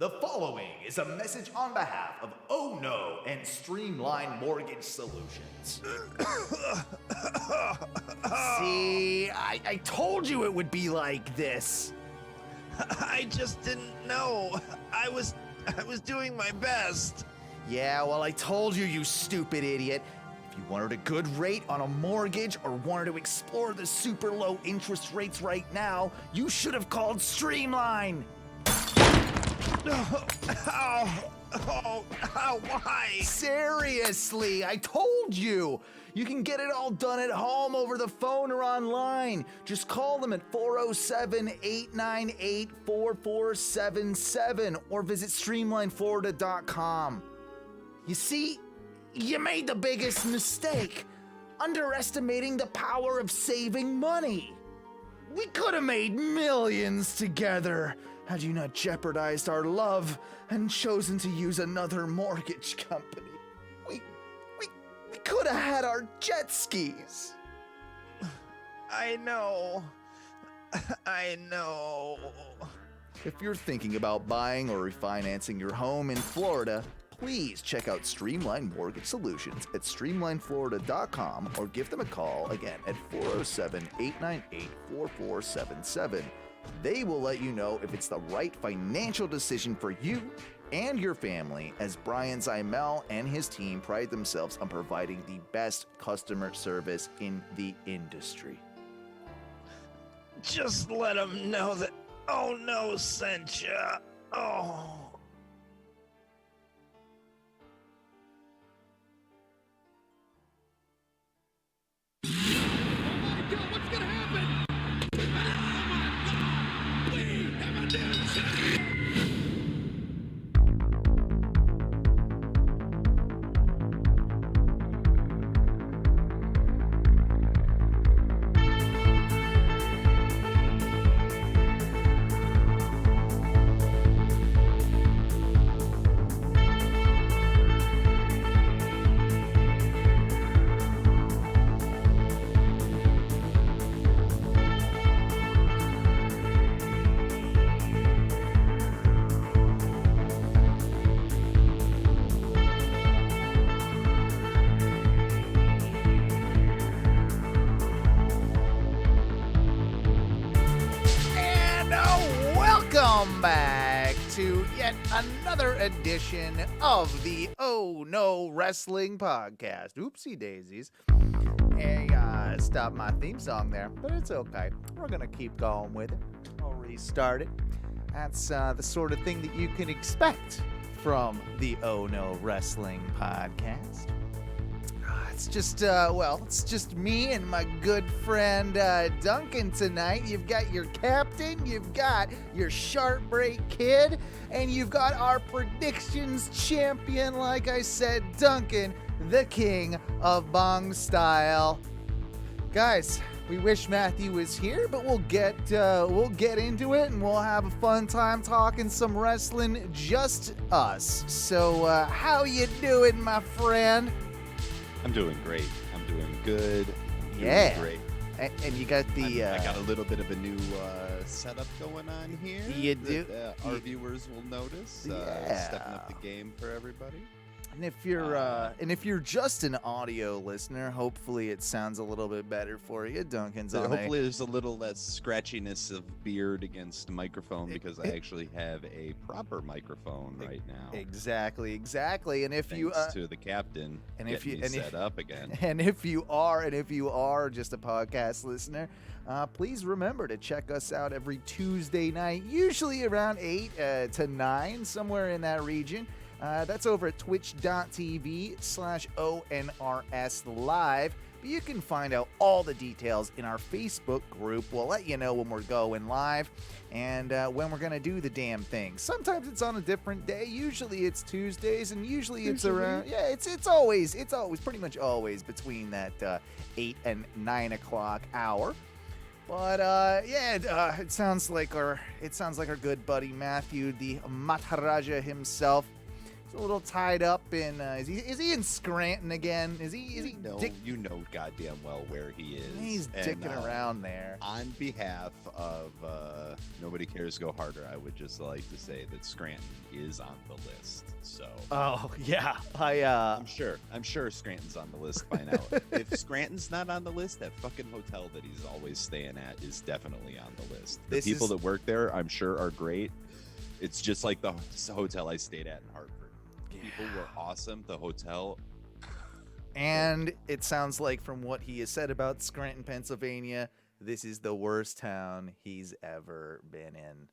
The following is a message on behalf of Oh No and Streamline Mortgage Solutions. See, I told you it would be like this. I just didn't know. I was doing my best. Yeah, well, I told you, you stupid idiot. If you wanted a good rate on a mortgage or wanted to explore the super low interest rates right now, you should have called Streamline. Why? Seriously, I told you. You can get it all done at home, over the phone, or online. Just call them at 407-898-4477 or visit streamlineflorida.com. You see, you made the biggest mistake, underestimating the power of saving money. We could have made millions together had you not jeopardized our love and chosen to use another mortgage company. We could have had our jet skis. I know. If you're thinking about buying or refinancing your home in Florida, please check out Streamline Mortgage Solutions at streamlineflorida.com or give them a call again at 407-898-4477. They will let you know if it's the right financial decision for you and your family, as Brian Zymel and his team pride themselves on providing the best customer service in the industry. Just let them know that Oh No sent ya. Oh. Welcome back to yet another edition of the Oh No Wrestling Podcast. Oopsie daisies. Hey, stopped my theme song there, but it's okay. We're going to keep going with it. I'll restart it. That's the sort of thing that you can expect from the Oh No Wrestling Podcast. It's just me and my good friend Duncan tonight. You've got your captain, you've got your sharp break kid, and you've got our predictions champion, like I said, Duncan, the king of bong style. Guys, we wish Matthew was here, but we'll get into it, and we'll have a fun time talking some wrestling, just us. So, how you doing, my friend? I'm doing great. I'm doing good. Great. And you got the... I got a little bit of a new setup going on here. You do? That, our viewers will notice. Stepping up the game for everybody. And if you're just an audio listener, hopefully it sounds a little bit better for you. Duncan's on. Hopefully there's a little less scratchiness of beard against the microphone because I actually have a proper microphone right now. Exactly. And if Thanks to the captain, and if you set up again. And if you are just a podcast listener, please remember to check us out every Tuesday night, usually around 8 to 9, somewhere in that region. That's over at twitch.tv/ONRS Live. But you can find out all the details in our Facebook group. We'll let you know when we're going live and when we're going to do the damn thing. Sometimes it's on a different day. Usually it's Tuesdays, and usually it's around, it's always pretty much always between that 8 and 9 o'clock hour. But it sounds like our good buddy Matthew, the Maharaja himself, a little tied up in. Is he in Scranton again? Is he? You know goddamn well where he is. He's dicking around there. On behalf of Nobody Cares Go Harder, I would just like to say that Scranton is on the list. So. Oh yeah, I'm sure Scranton's on the list by now. If Scranton's not on the list, that fucking hotel that he's always staying at is definitely on the list. The people that work there, I'm sure, are great. It's just like the hotel I stayed at in Hartford. People were awesome. The hotel. And it sounds like from what he has said about Scranton, Pennsylvania, this is the worst town he's ever been in.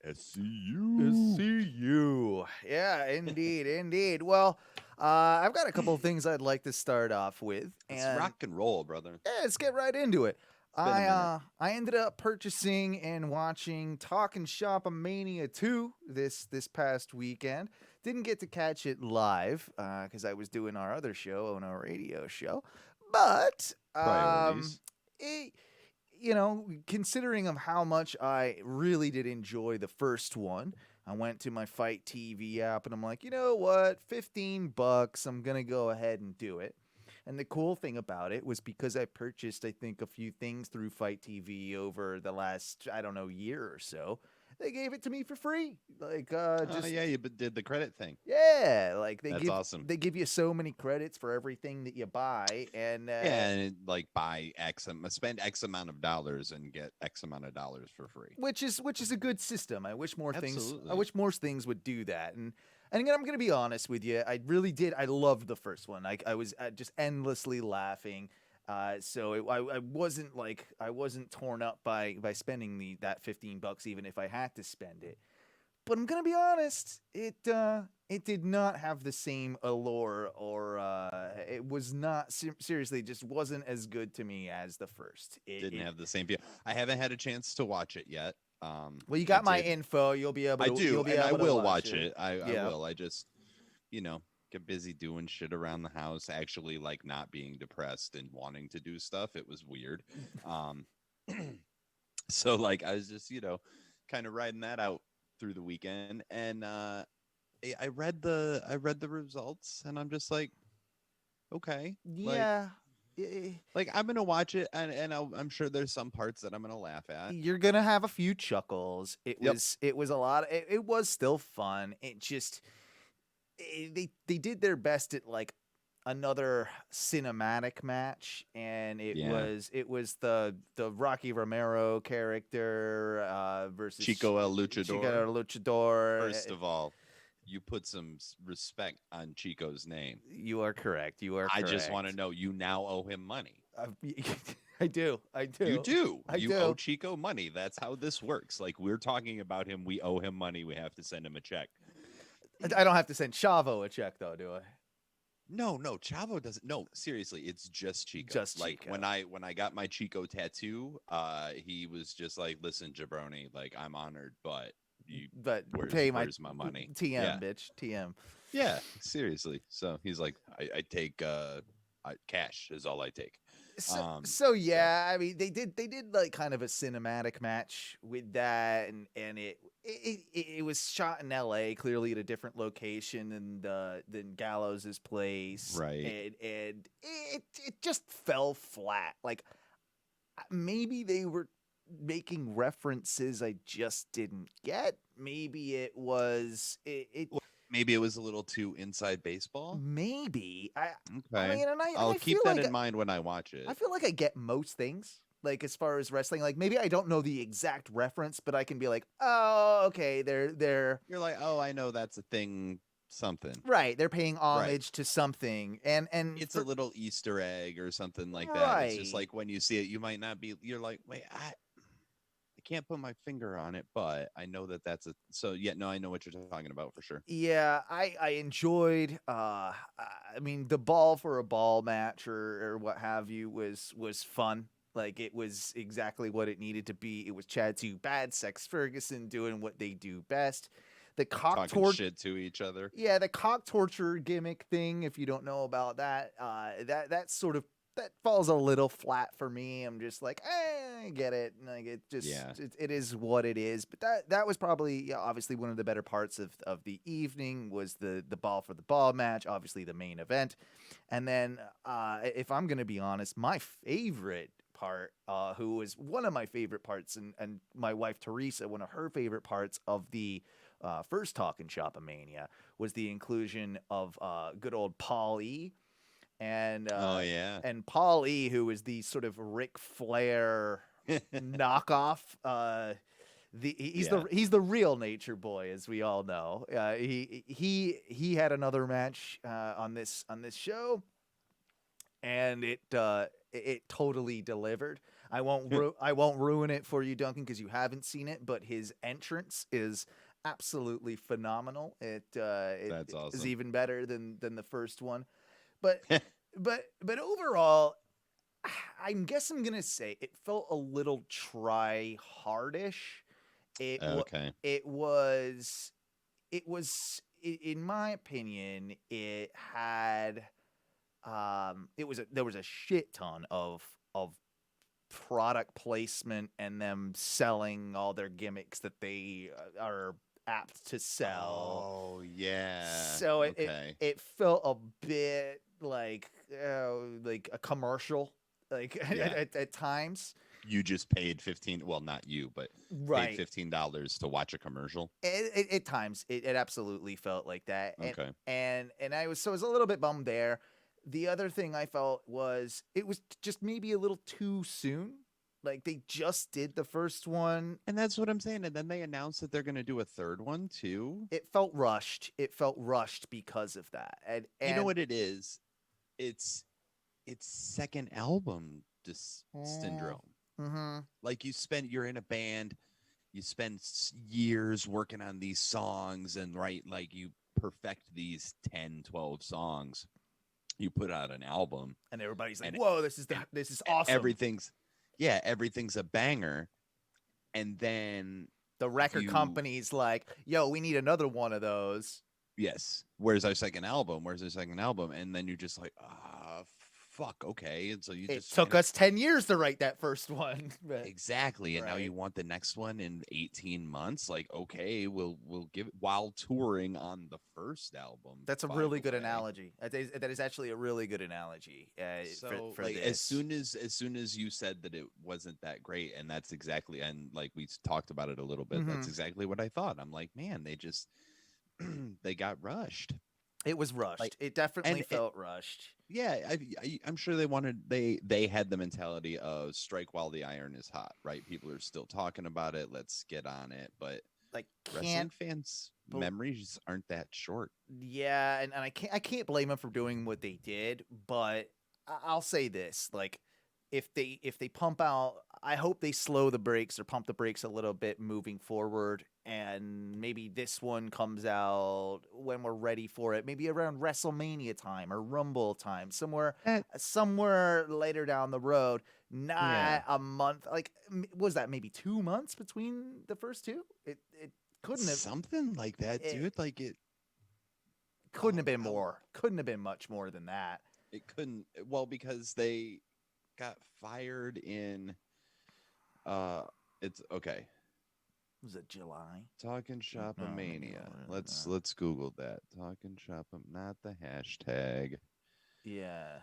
SCU. Yeah, indeed, indeed. Well, I've got a couple of things I'd like to start off with. It's rock and roll, brother. Yeah, let's get right into it. I ended up purchasing and watching Talkin' Shop Mania 2 this past weekend. Didn't get to catch it live because I was doing our other show on our radio show. But considering of how much I really did enjoy the first one, I went to my Fight TV app and I'm like, you know what, $15, I'm gonna go ahead and do it. And the cool thing about it was because I purchased, I think, a few things through Fight TV over the last, year or so. They gave it to me for free. Like, you did the credit thing. Yeah, like That's awesome. They give you so many credits for everything that you buy, and buy spend X amount of dollars and get X amount of dollars for free. Which is a good system. I wish more Absolutely. I wish more things would do that. And again, I'm gonna be honest with you. I really did. I loved the first one. I was just endlessly laughing. So I wasn't torn up by spending that $15 even if I had to spend it. But I'm gonna be honest, it did not have the same allure, or it was not seriously just wasn't as good to me as the first. It didn't have the same feel. I haven't had a chance to watch it yet. Well, you got my info. You'll be able to. I do, you'll be and able I will to watch it. I will. I just, Yeah. Get busy doing shit around the house, actually like not being depressed and wanting to do stuff. It was weird. So like I was just, kind of riding that out through the weekend, and I read the results, and I'm just like, okay. Yeah. Like I'm gonna watch it, and I'm sure there's some parts that I'm gonna laugh at. You're gonna have a few chuckles. It was a lot. It was still fun. It just they did their best at like another cinematic match, and it was the Rocky Romero character versus Chico El Luchador. First of all, you put some respect on Chico's name. You are correct. I just want to know, you now owe him money. I do. You do. You owe Chico money. That's how this works. Like, we're talking about him. We owe him money. We have to send him a check. I don't have to send Chavo a check, though, do I? No, Chavo doesn't. No, seriously, it's just Chico. Just like Chico. when I got my Chico tattoo, he was just like, "Listen, jabroni, like I'm honored, but where's my money? TM, bitch, TM." Yeah, seriously. So he's like, I take cash is all I take. So yeah, I mean, they did like kind of a cinematic match with that, and it was shot in L.A., clearly at a different location than Gallows' place, right? And it just fell flat. Like maybe they were making references I just didn't get. Maybe it was Maybe it was a little too inside baseball. Maybe. Okay. I mean, I'll keep that in mind when I watch it. I feel like I get most things, like as far as wrestling. Like maybe I don't know the exact reference, but I can be like, oh, okay, they're. You're like, oh, I know that's a thing. Something. Right. They're paying homage to something, and it's a little Easter egg or something like that. Right. It's just like when you see it, you might not be. You're like, wait, I can't put my finger on it, but I know that's I know what you're talking about for sure. Yeah, I enjoyed I mean, the ball for a ball match or what have you was fun. Like it was exactly what it needed to be. It was Chad 2 Bad Sex Ferguson doing what they do best. The cock torture shit to each other. Yeah, the cock torture gimmick thing, if you don't know about that, that sort of that falls a little flat for me. I'm just like, I get it. Like it just it is what it is. But that was probably obviously one of the better parts of the evening was the ball for the ball match, obviously the main event. And then if I'm gonna be honest, my favorite part, who was one of my favorite parts, and my wife Teresa, one of her favorite parts of the first Talkin' Shop Mania was the inclusion of good old Paul E. And and Paul E., who is the sort of Ric Flair knockoff. He's the real Nature Boy, as we all know. He had another match on this show, and it totally delivered. I won't ruin it for you, Duncan, because you haven't seen it. But his entrance is absolutely phenomenal. That's awesome. Is even better than the first one. But but overall, I guess I'm gonna say it felt a little try-hardish. It was, in my opinion, it had there was a shit ton of product placement and them selling all their gimmicks that they are apt to sell. Oh yeah. So it felt a bit like a commercial, at times. You just paid not you, but paid $15 to watch a commercial. At times, it absolutely felt like that. And I was a little bit bummed there. The other thing I felt was it was just maybe a little too soon. Like they just did the first one. And that's what I'm saying. And then they announced that they're going to do a third one too. It felt rushed. Because of that. And you know what it is? It's second album syndrome. Mm-hmm. Like you're in a band, you spend years working on these songs and you perfect these 10, 12 songs. You put out an album. And everybody's like, whoa, this is awesome. Everything's a banger. And then the record company's like, yo, we need another one of those. Yes. Where's our second album? And then you're just like, fuck, okay. And so it took us 10 years to write that first one. Exactly. And now you want the next one in 18 months. Like, okay, we'll give it while touring on the first album. That's a really good analogy. That is actually a really good analogy. For this. As soon as you said that it wasn't that great, and that's exactly, and like we talked about it a little bit, that's exactly what I thought. I'm like, man, they just they got rushed. It was rushed. It definitely felt rushed. Yeah, I'm sure they had the mentality of strike while the iron is hot, right? People are still talking about it. Let's get on it. But wrestling fans' memories aren't that short. Yeah, and I can't blame them for doing what they did. But I'll say this: if they pump out, I hope they slow the brakes or pump the brakes a little bit moving forward. And maybe this one comes out when we're ready for it, maybe around WrestleMania time or Rumble time, somewhere later down the road, not a month. Like, was that maybe 2 months between the first two? It couldn't have something like that, dude. Like it couldn't have been more. Couldn't have been much more than that. It couldn't. Well, because they got fired in. It's okay. Was it July? Talkin' Shop Mania. Let's Google that. Talkin' Shop, not the hashtag. Yeah.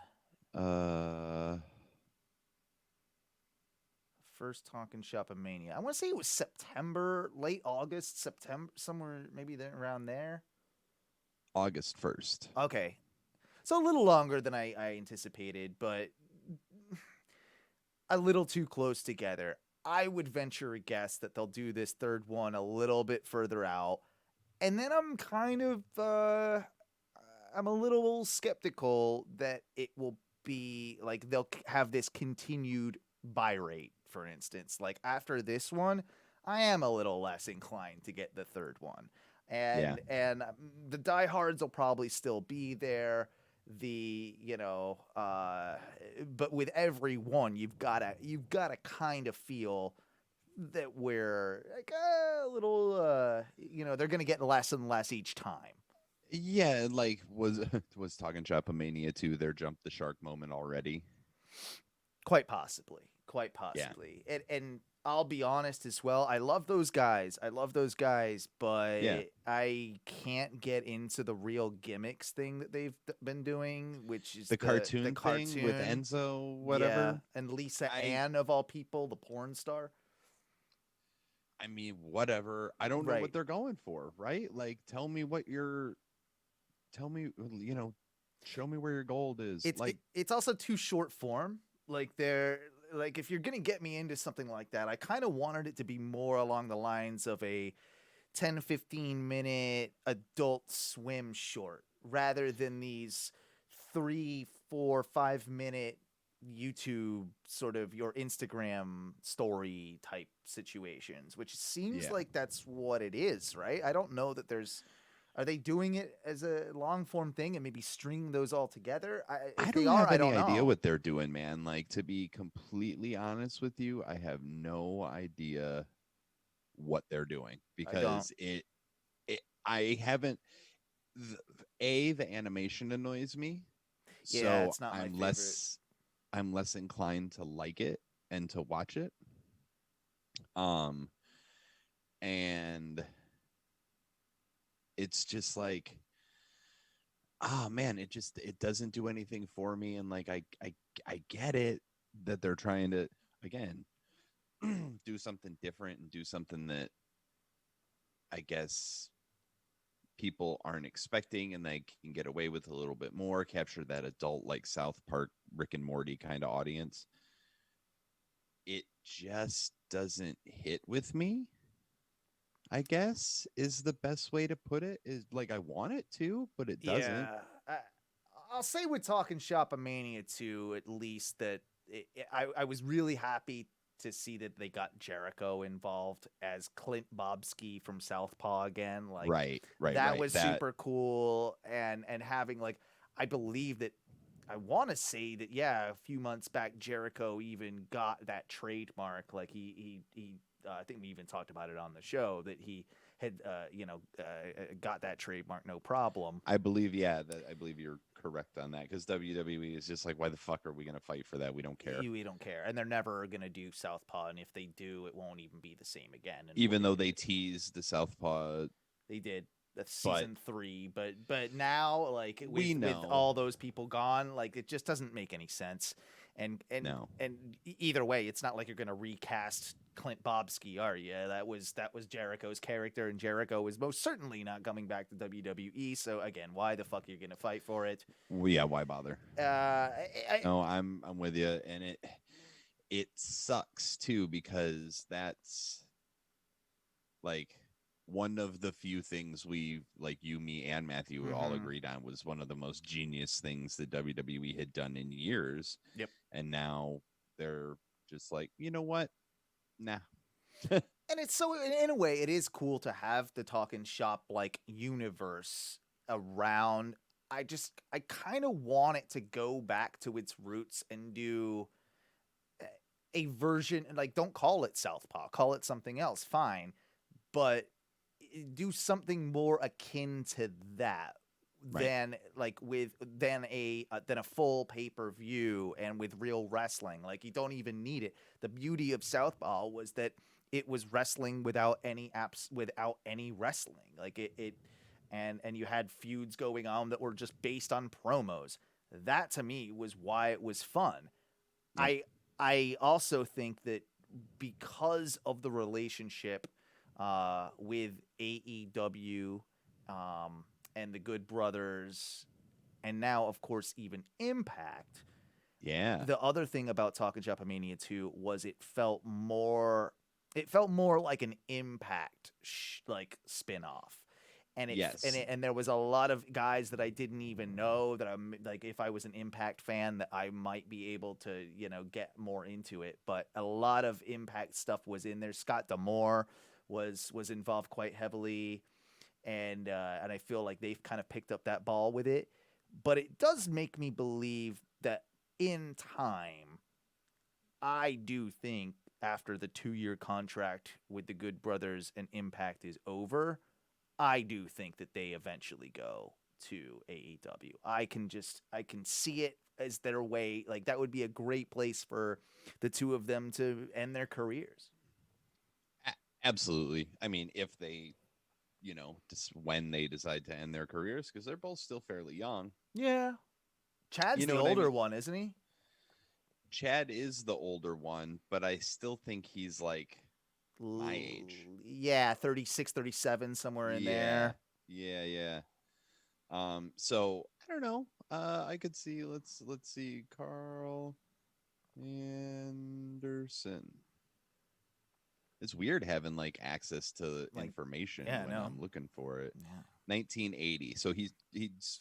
First Talkin' Shop Mania. I want to say it was September, late August, September, somewhere maybe there around there. August 1st. Okay. So a little longer than I anticipated, but a little too close together. I would venture a guess that they'll do this third one a little bit further out. And then I'm kind of, I'm a little skeptical that it will be, like, they'll have this continued buy rate, for instance. Like, after this one, I am a little less inclined to get the third one. And the diehards will probably still be there. But with every one, you've gotta kind of feel that we're like a little, they're gonna get less and less each time. Yeah, like was Talkin' Shop Mania 2 their jump the shark moment already? Quite possibly. Quite possibly. And I'll be honest as well. I love those guys. But Yeah. I can't get into the real gimmicks thing that they've been doing, which is The cartoon thing with cartoon. Enzo, Yeah, whatever. and Lisa I Ann of all people, the porn star. I mean, whatever. I don't know Right. what they're going for, right? Like, tell me, show me where your gold is. It's also too short form. Like if you're gonna get me into something like that, I kind of wanted it to be more along the lines of a 10-15 minute Adult Swim short rather than these 3, 4, 5 minute YouTube sort of your Instagram story type situations, which seems Yeah. like that's what it is, right? I don't know that are they doing it as a long form thing and maybe stringing those all together? If I they don't are, have I any don't idea know. what they're doing, man. Like, to be completely honest with you, I have no idea what they're doing I don't. because I haven't. The animation annoys me, Yeah, so it's not my I'm favorite. less inclined to like it and to watch it. Um, and it's just like, oh man, it doesn't do anything for me. And like, I get it that they're trying to, again, do something different and do something that I guess people aren't expecting and they can get away with a little bit more, capture that adult, like South Park, Rick and Morty kind of audience. It just doesn't hit with me, I guess, is the best way to put it. Is like, I want it to, but it doesn't. Yeah, I'll say with Talking Shop Mania 2, at least that I was really happy to see that they got Jericho involved as Clint Bobsky from Southpaw again. Like that Right. was super cool, and having like I believe that I want to say that a few months back Jericho even got that trademark. Like he I think we even talked about it on the show that he had got that trademark no problem. I believe, I believe you're correct on that because WWE is just like, why the fuck are we going to fight for that? We don't care. We don't care, and they're never gonna do Southpaw, and if they do, it won't even be the same again. And Even though they teased the Southpaw, they did that's but season 3, but now like we with know. all those people gone, like it just doesn't make any sense. And No. either way, it's not like you're gonna recast Clint Bobsky, are you? That was Jericho's character, and Jericho is most certainly not coming back to WWE. So again, why the fuck are you gonna fight for it? Well, yeah, why bother? No, I'm with you, and it sucks too because that's like one of the few things we, like you, me, and Matthew all agreed on was one of the most genius things that WWE had done in years. Yep. And now they're just like, you know what? Nah. And it's so in a way, it is cool to have the Talking Shop like universe around. I kind of want it to go back to its roots and do a version, like don't call it Southpaw, call it something else, fine, but do something more akin to that than like than a full pay-per-view and with real wrestling. Like you don't even need it. The beauty of Southpaw was that it was wrestling without any wrestling. Like it and you had feuds going on that were just based on promos. That to me was why it was fun. Yep. I also think that because of the relationship with AEW and the Good Brothers, and now of course even Impact. Yeah. The other thing about Talking Shop Mania 2 was it felt more like an Impact like spin-off. And and there was a lot of guys that I didn't even know that I'm like, if I was an Impact fan, that I might be able to, get more into it. But a lot of Impact stuff was in there. Scott D'Amore was involved quite heavily, and I feel like they've kind of picked up that ball with it. But it does make me believe that in time, I do think after the 2-year contract with the Good Brothers and Impact is over, I do think that they eventually go to AEW. I can see it as their way. Like that would be a great place for the two of them to end their careers. Absolutely. I mean, if they, just when they decide to end their careers, because they're both still fairly young. Yeah. Chad's You know the what I older mean? one, isn't he? Chad is the older one, but I still think he's like my age. Yeah, 36, 37, somewhere in there. Yeah. So I don't know. I could see. Let's see. Carl Anderson. It's weird having like access to information when I'm looking for it. Yeah. 1980. So he's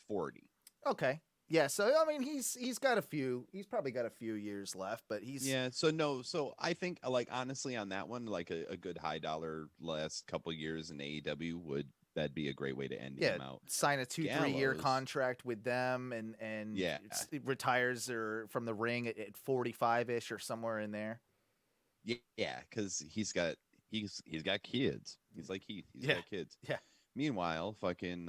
40. Okay. Yeah, so I mean he's probably got a few years left, but he's So I think like honestly on that one, like a good high dollar last couple years in AEW that'd be a great way to end him out. Sign a 2-3 year Gallows. contract with them and retires from the ring at 45-ish or somewhere in there. Yeah, because he's got kids. He's like Heath. He's got kids. Yeah. Meanwhile, fucking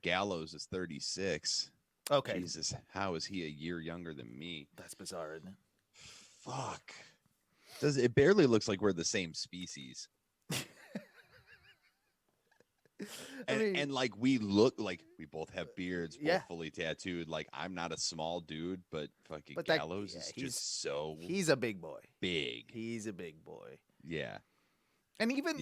Gallows is 36. Okay. Jesus, how is he a year younger than me? That's bizarre, isn't it? Fuck. It barely looks like we're the same species. And like we look like we both have beards, both fully tattooed. Like I'm not a small dude, but fucking Gallows is just so he's a big boy. Big. He's a big boy. Yeah. And even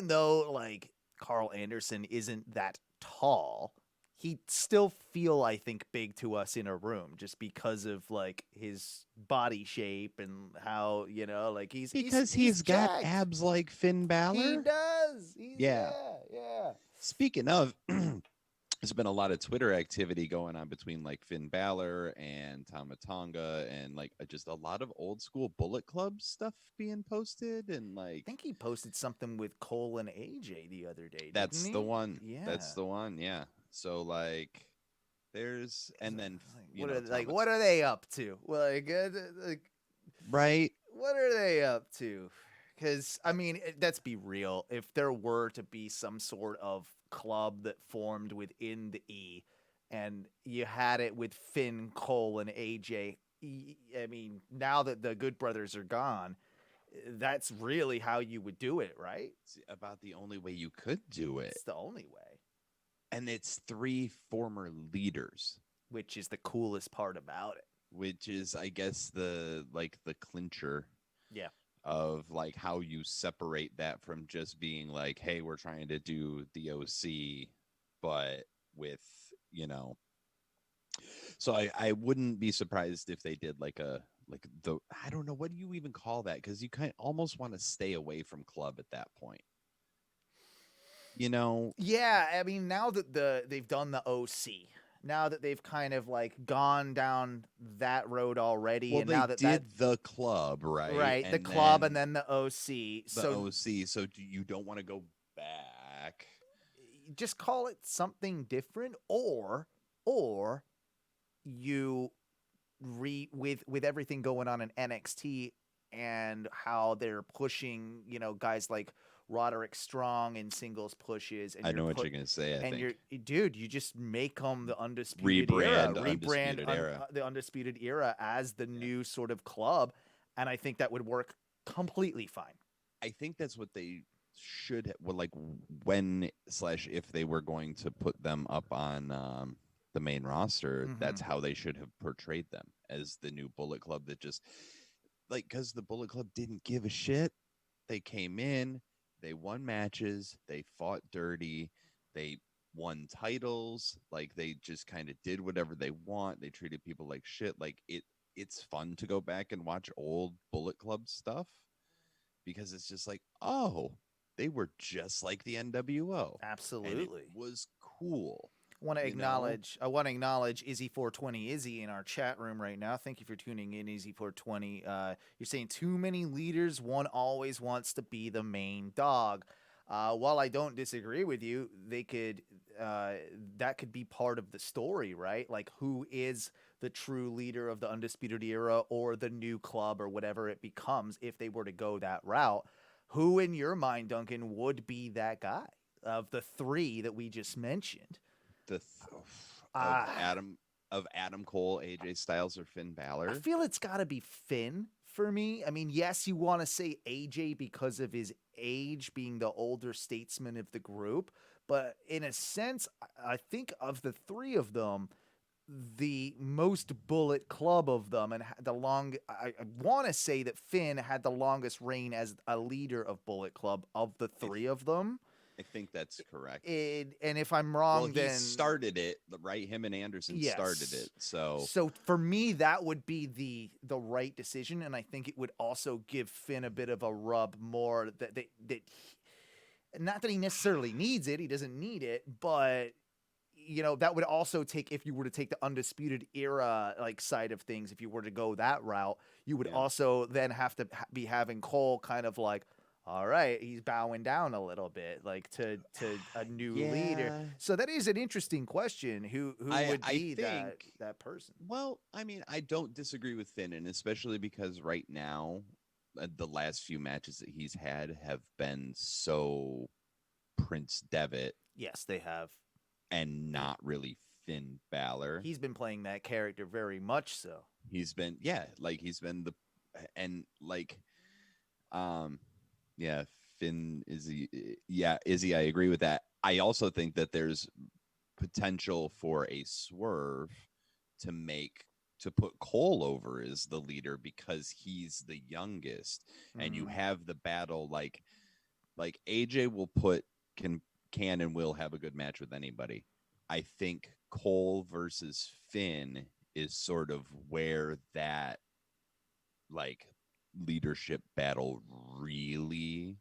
though like Carl Anderson isn't that tall, he'd still feel, I think, big to us in a room just because of like his body shape and how, like he's got jacked. abs like Finn Balor. He does. Yeah. Yeah. Speaking of, there's been a lot of Twitter activity going on between like Finn Balor and Tama Tonga and like just a lot of old school Bullet Club stuff being posted and like I think he posted something with Cole and AJ the other day. That's the one. Yeah. That's the one. Yeah. So like there's and then what are they up to? Like right? What are they up to? Because, I mean, let's be real. If there were to be some sort of club that formed within the E and you had it with Finn, Cole, and AJ, I mean, now that the Good Brothers are gone, that's really how you would do it, right? It's about the only way you could do it. It's the only way. And it's 3 former leaders. Which is the coolest part about it. Which is, I guess, the clincher. Yeah. Of like how you separate that from just being like, hey, we're trying to do the OC, but with, so I wouldn't be surprised if they did I don't know, what do you even call that? Because you kind of almost want to stay away from club at that point. Yeah, I mean, now that they've done the OC, now that they've kind of like gone down that road already, well, and they now that did the club, right? Right, and the club and then the OC. OC, so you don't want to go back. Just call it something different, or you with everything going on in NXT and how they're pushing, guys like Roderick Strong in singles pushes. And I know what you're gonna say. You just make them the Undisputed Era, the Undisputed Era as the new sort of club, and I think that would work completely fine. I think that's what they should if they were going to put them up on the main roster. That's how they should have portrayed them, as the new Bullet Club that just because the Bullet Club didn't give a shit. They came in. They won matches. They fought dirty. They won titles. Like they just kind of did whatever they want. They treated people like shit. Like it's fun to go back and watch old Bullet Club stuff because it's just like, oh, they were just like the NWO. Absolutely. And it was cool. I want to acknowledge Izzy420 Izzy in our chat room right now. Thank you for tuning in, Izzy420. You're saying too many leaders. One always wants to be the main dog. While I don't disagree with you, they could that could be part of the story, right? Like who is the true leader of the Undisputed Era or the new club or whatever it becomes if they were to go that route? Who in your mind, Duncan, would be that guy? of the three that we just mentioned. The Uh, of Adam Cole, AJ Styles, or Finn Balor. I feel it's got to be Finn for me. I mean, yes, you want to say AJ because of his age, being the older statesman of the group, but in a sense, I think of the three of them, the most Bullet Club of them, and I want to say that Finn had the longest reign as a leader of Bullet Club of the three of them. I think that's correct. And if I'm wrong, well, he then started it, right? Him and Anderson started it. So for me, that would be the right decision, and I think it would also give Finn a bit of a rub more that not that he necessarily needs it. He doesn't need it, but that would also take, if you were to take the Undisputed Era like side of things, if you were to go that route, you would also then have to be having Cole kind of like, all right, he's bowing down a little bit, like to a new leader. So that is an interesting question. Who would be that person? Well, I mean, I don't disagree with Finn, and especially because right now, the last few matches that he's had have been so Prince Devitt. Yes, they have. And not really Finn Balor. He's been playing that character very much so. He's been Finn Izzy, I agree with that. I also think that there's potential for a swerve to put Cole over as the leader because he's the youngest, and you have the battle like AJ can and will have a good match with anybody. I think Cole versus Finn is sort of where that like leadership battle really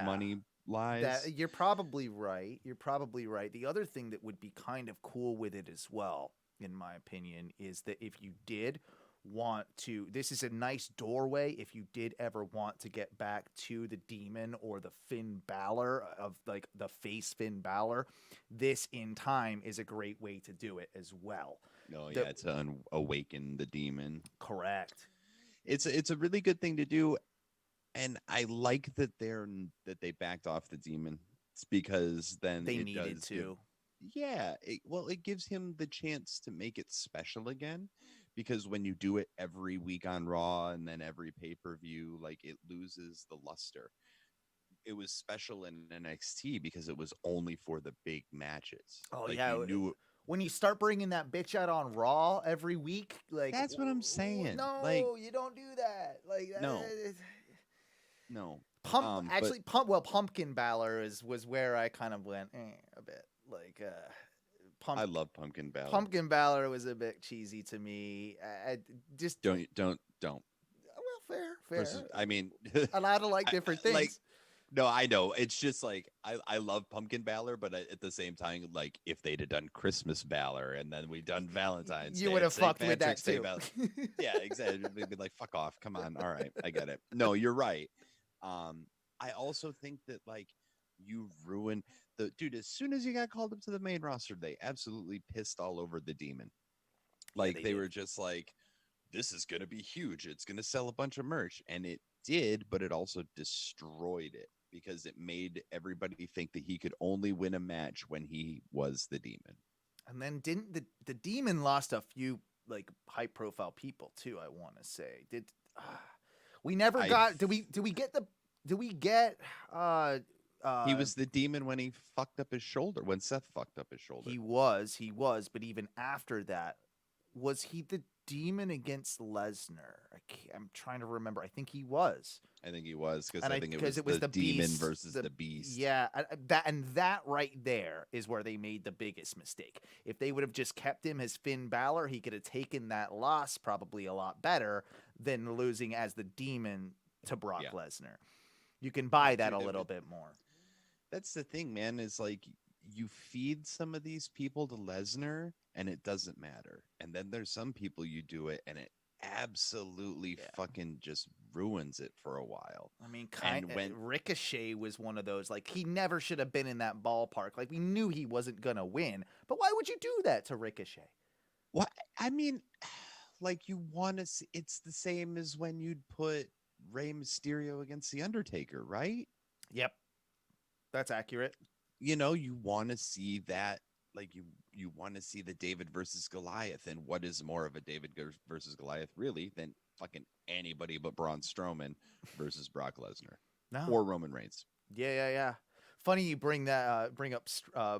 money lies. You're probably right. The other thing that would be kind of cool with it as well, in my opinion, is that if you did want to, this is a nice doorway if you did ever want to get back to the Demon or the Finn Balor of like the face Finn Balor, this in time is a great way to do it as well. To awaken the Demon. Correct. It's a really good thing to do, and I like that they backed off the Demon. It's because then they needed to. It gives him the chance to make it special again. Because when you do it every week on Raw and then every pay-per-view, like it loses the luster. It was special in NXT because it was only for the big matches. Oh, like when you start bringing that bitch out on Raw every week, like that's what I'm saying. No, you don't do that. Like no. Pumpkin Balor was where I kind of went a bit like. I love Pumpkin Balor. Pumpkin Balor was a bit cheesy to me. I just don't. Well, fair. I mean, allowed to like different things. No, I know. It's just like I love Pumpkin Balor, but at the same time, like if they'd have done Christmas Balor and then we'd done Valentine's, you would have fucked with that too. Yeah, exactly. They'd be like, "Fuck off! Come on, all right, I get it." No, you're right. I also think that like you ruined the dude. As soon as you got called up to the main roster, they absolutely pissed all over the Demon. Like they were just like, this is going to be huge. It's going to sell a bunch of merch. And it did, but it also destroyed it because it made everybody think that he could only win a match when he was the Demon. And then didn't the Demon lost a few like high profile people too, I want to say. We never got did we get he was the Demon when he fucked up his shoulder, when Seth fucked up his shoulder. He was, but even after that, was he the Demon against Lesnar? I'm trying to remember. I think he was because I think it was the Demon versus the Beast. Yeah, that right there is where they made the biggest mistake. If they would have just kept him as Finn Balor, he could have taken that loss probably a lot better than losing as the Demon to Brock Lesnar. You can buy that a little bit more. That's the thing, man, is like you feed some of these people to Lesnar and it doesn't matter. And then there's some people you do it and it absolutely fucking just ruins it for a while. I mean, Ricochet was one of those, like he never should have been in that ballpark. Like we knew he wasn't going to win, but why would you do that to Ricochet? Well, I mean, like you want to see, it's the same as when you'd put Rey Mysterio against The Undertaker, right? Yep. That's accurate. you know, you want to see that, like you want to see the David versus Goliath, and what is more of a David versus Goliath really than fucking anybody but Braun Strowman versus Brock Lesnar No. or Roman Reigns. Yeah. Funny you bring that bring up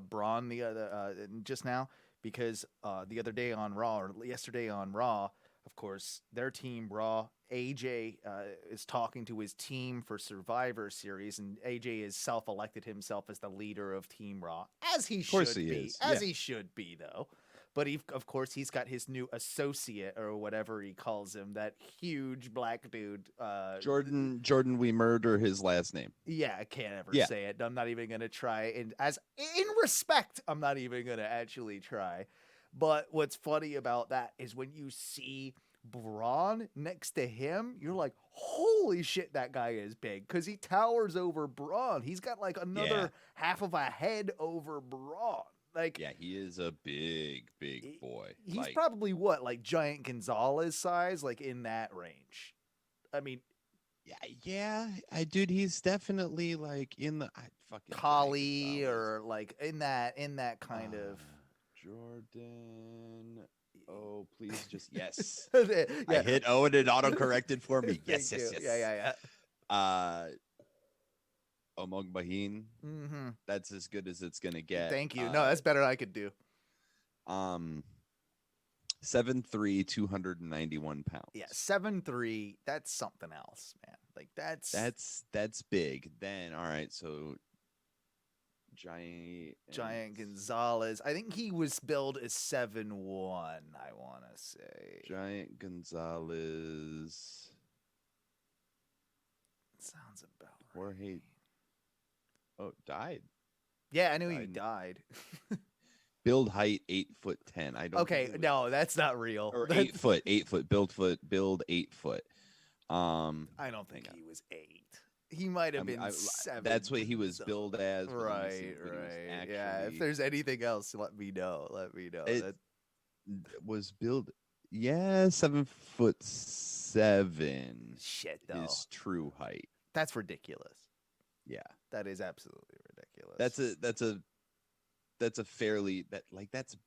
Braun the other just now, because the other day on Raw, or yesterday on Raw, of course, their team Raw, AJ is talking to his team for Survivor Series, and AJ has self-elected himself as the leader of Team Raw, as he should be, he should be though. But of course, he's got his new associate, or whatever he calls him, that huge black dude. Jordan, we murder his last name. Yeah, I can't ever say it. I'm not even going to try. And in respect, I'm not even going to actually try. But what's funny about that is when you see Braun next to him, you're like, holy shit, that guy is big. Because he towers over Braun. He's got like another half of a head over Braun. Like, yeah, he is a big boy. He's probably what, like Giant Gonzalez size, like in that range. I mean, yeah, dude, he's definitely like in the fucking Collie, or like in that kind of Jordan. Oh, please, just yes. Yeah. I hit O and it auto corrected for me. Yes. Yeah. Omog Bahin. Mm-hmm. That's as good as it's gonna get. Thank you. No, that's better than I could do. 7'3", 291 pounds. Yeah, 7'3". That's something else, man. Like that's big. Then all right, so Giant Gonzalez. I think he was billed as 7'1", I want to say. Giant Gonzalez. Sounds about right. Jorge. Oh, died. Yeah, I knew he died. Build height 8'10". I don't. Okay, no, that's not real. Or 8 foot. 8 foot. Build 8 foot. I don't think he was 8. He might have been 7. That's what he was billed as. Right. Yeah, if there's anything else, let me know. It was billed. Yeah, 7'7". Shit, though. Is true height. That's ridiculous. Yeah, that is absolutely ridiculous. That's a fairly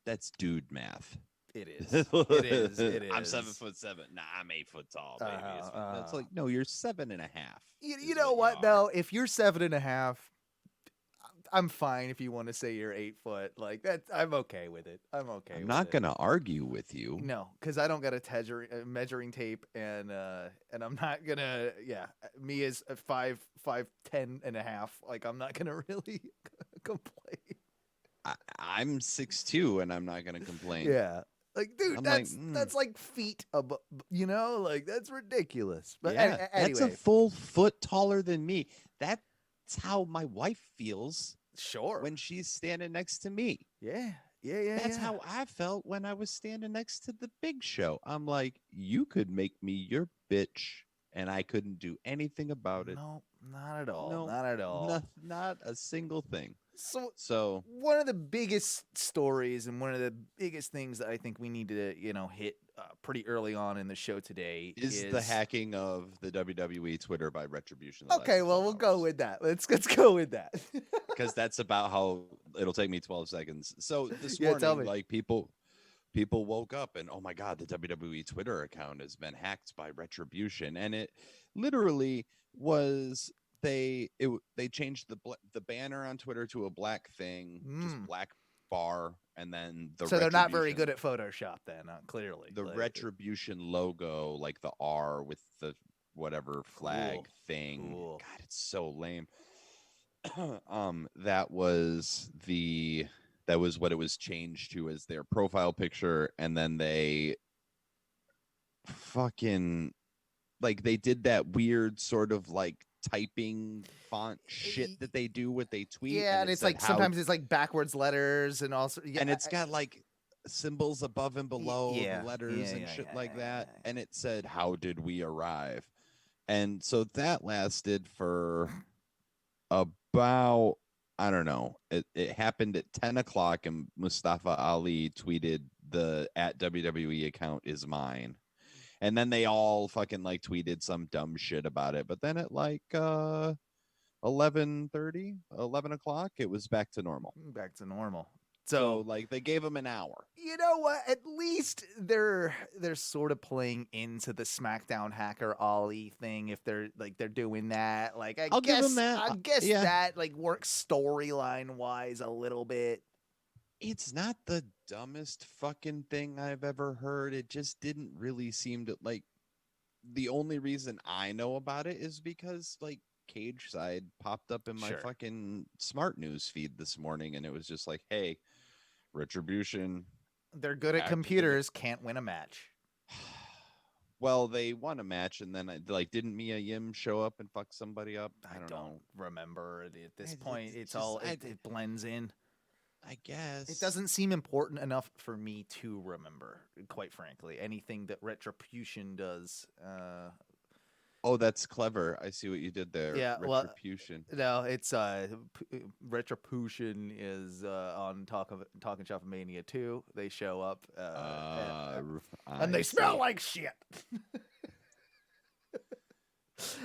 that's dude math. It is. It is. I'm 7'7". Nah, I'm 8 foot tall, baby. That's like, no, you're 7.5. You know what though? If you're 7.5, I'm fine if you want to say you're 8 foot. Like that, I'm okay with it. I'm not gonna argue with you. No, because I don't got a measuring tape, and I'm not gonna. Yeah, me is 5'10.5". Like I'm not gonna really complain. I'm 6'2", and I'm not gonna complain. Yeah. Like, dude, that's like feet above, like that's ridiculous. But yeah, anyway. That's a full foot taller than me. That's how my wife feels. Sure. When she's standing next to me. Yeah. That's how I felt when I was standing next to the Big Show. I'm like, you could make me your bitch, and I couldn't do anything about it. No, not at all. No, not at all. Not a single thing. So one of the biggest stories and one of the biggest things that I think we need to, hit pretty early on in the show today is the hacking of the WWE Twitter by Retribution. Okay, well, we'll go with that. Let's go with that. Because that's about how it'll take me 12 seconds. So this morning, like people woke up and, oh my God, the WWE Twitter account has been hacked by Retribution. And it literally was... They changed the banner on Twitter to a black thing, just black bar, and then so they're not very good at Photoshop then, clearly. The Retribution logo, like the R with the whatever flag thing. Cool. God, it's so lame. That was what it was changed to as their profile picture, and then they fucking they did that weird sort of typing font shit that they do what they tweet. Yeah, and it's sometimes it's backwards letters, and also and it's got symbols above and below the letters and shit like that. And it said, "How did we arrive?" And so that lasted for about, I don't know. It happened at 10 o'clock, and Mustafa Ali tweeted, "The @WWE account is mine." And then they all fucking tweeted some dumb shit about it. But then at 11:30, 11 o'clock, it was back to normal. Back to normal. So like they gave him an hour. You know what? At least they're sort of playing into the SmackDown hacker Ollie thing. If they're doing that, like I'll give them that. I guess Yeah. that like works storyline wise a little bit. It's not the dumbest fucking thing I've ever heard. It just didn't really seem to like. The only reason I know about it is because like Cage Side popped up in my Sure. fucking smart news feed this morning, and it was just like, hey, Retribution. They're good at Activated. computers, can't win a match. Well, they won a match, and then like, didn't Mia Yim show up and fuck somebody up? I don't know. Remember at this It's point. It's just- all it blends in. I guess It doesn't seem important enough for me to remember, quite frankly. Anything that Retribution does. Oh, that's clever. I see what you did there. Yeah, well, Retribution. No, it's Retribution is on Talking Shop Mania 2. They show up and they smell like shit.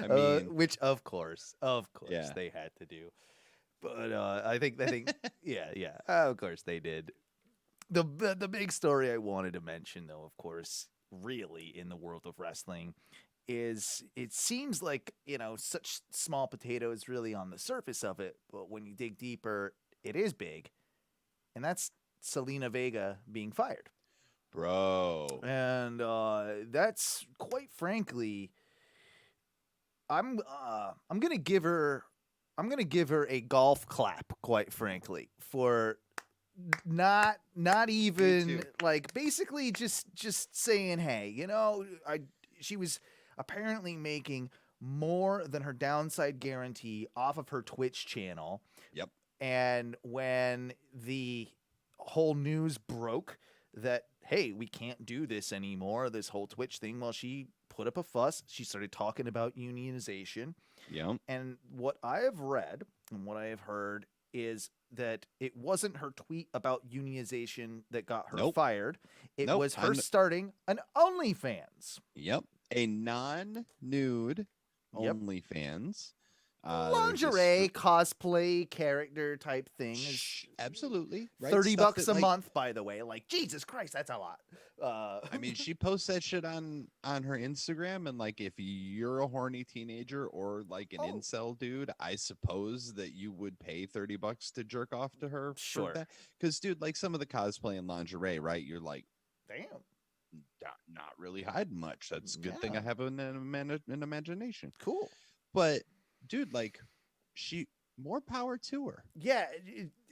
I mean, which of course Yeah. they had to do. But I think yeah, of course they did. The big story I wanted to mention, though, of course, really in the world of wrestling, is it seems like, such small potatoes really on the surface of it, but when you dig deeper, it is big, and that's Selina Vega being fired. bro. And that's quite frankly, I'm gonna give her a golf clap, quite frankly, for not even like basically just saying, hey, she was apparently making more than her downside guarantee off of her Twitch channel. Yep. And when the whole news broke that, hey, we can't do this anymore, this whole Twitch thing, well, she put up a fuss. She started talking about unionization. Yep. And what I have read and what I have heard is that it wasn't her tweet about unionization that got her fired. It was her starting an OnlyFans. Yep. A non-nude OnlyFans. Lingerie, cosplay, character type thing. Absolutely. Right? $30 a month, by the way. Like, Jesus Christ, that's a lot. I mean, she posts that shit on her Instagram, and like, if you're a horny teenager or like an incel dude, I suppose that you would pay $30 to jerk off to her. Sure. Because, dude, like some of the cosplay and lingerie, right? You're like, damn, not really hiding much. That's a good thing I have an imagination. Cool. But dude, like, more power to her. Yeah,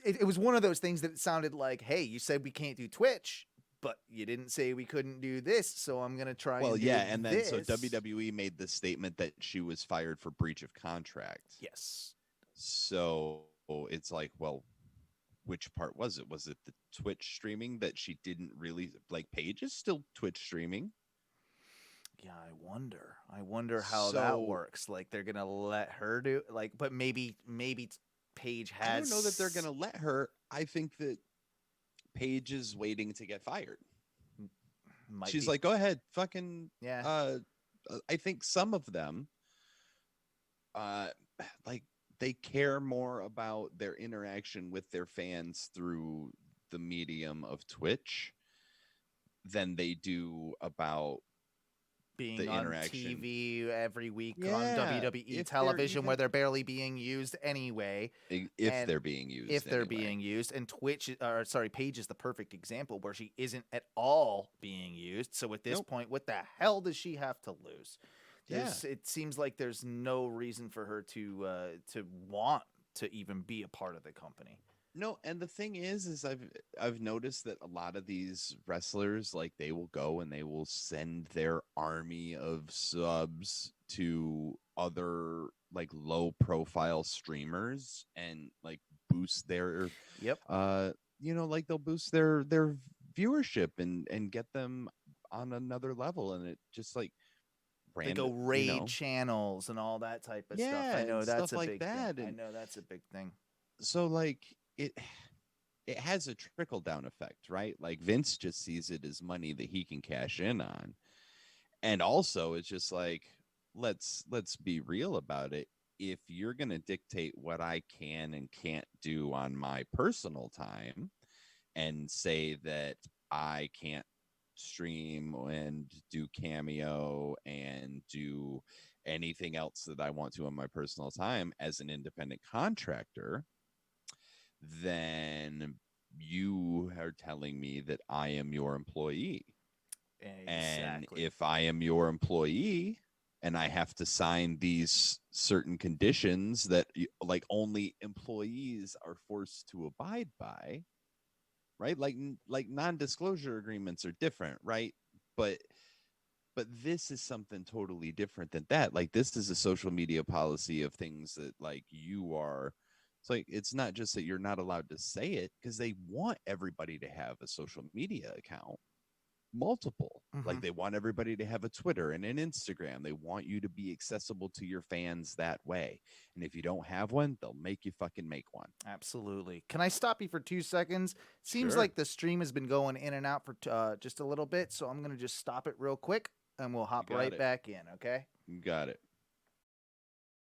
it was one of those things that it sounded like, hey, you said we can't do Twitch, but you didn't say we couldn't do this, so I'm gonna try. Well, and yeah, do and then this. so WWE made the statement that she was fired for breach of contract. Yes. So it's like, well, which part was it? Was it the Twitch streaming that she didn't really like? Paige is still Twitch streaming. Yeah, I wonder how that works. Like, they're gonna let her do but maybe Paige has. I don't know that they're gonna let her. I think that Paige is waiting to get fired. She's like, go ahead, fucking I think some of them, like, they care more about their interaction with their fans through the medium of Twitch than they do about being on TV every week on WWE television, where they're barely being used anyway. If they're being used. And Paige is the perfect example where she isn't at all being used. So at this point, what the hell does she have to lose? It seems like there's no reason for her to want to even be a part of the company. No, and the thing is I've noticed that a lot of these wrestlers, like, they will go and they will send their army of subs to other like low profile streamers and like boost their like they'll boost their viewership and get them on another level, and it just like they go raid channels and all that type of stuff. I know that's a big thing. I know that's a big thing. So like it has a trickle down effect, right? Like, Vince just sees it as money that he can cash in on. And also it's just like, let's be real about it. if you're going to dictate what I can and can't do on my personal time and say that I can't stream and do Cameo and do anything else that I want to on my personal time as an independent contractor, then you are telling me that I am your employee. And Exactly. if I am your employee and I have to sign these certain conditions that like only employees are forced to abide by, right? Like non-disclosure agreements are different, right? But this is something totally different than that. Like this is a social media policy of things that like you are. It's like it's not just that you're not allowed to say it because they want everybody to have a social media account, multiple. Like they want everybody to have a Twitter and an Instagram. They want you to be accessible to your fans that way. And if you don't have one, they'll make you fucking make one. Absolutely. Can I stop you for 2 seconds? Seems Sure. like the stream has been going in and out for just a little bit, so I'm going to just stop it real quick and we'll hop got right it. back in, okay? You got it.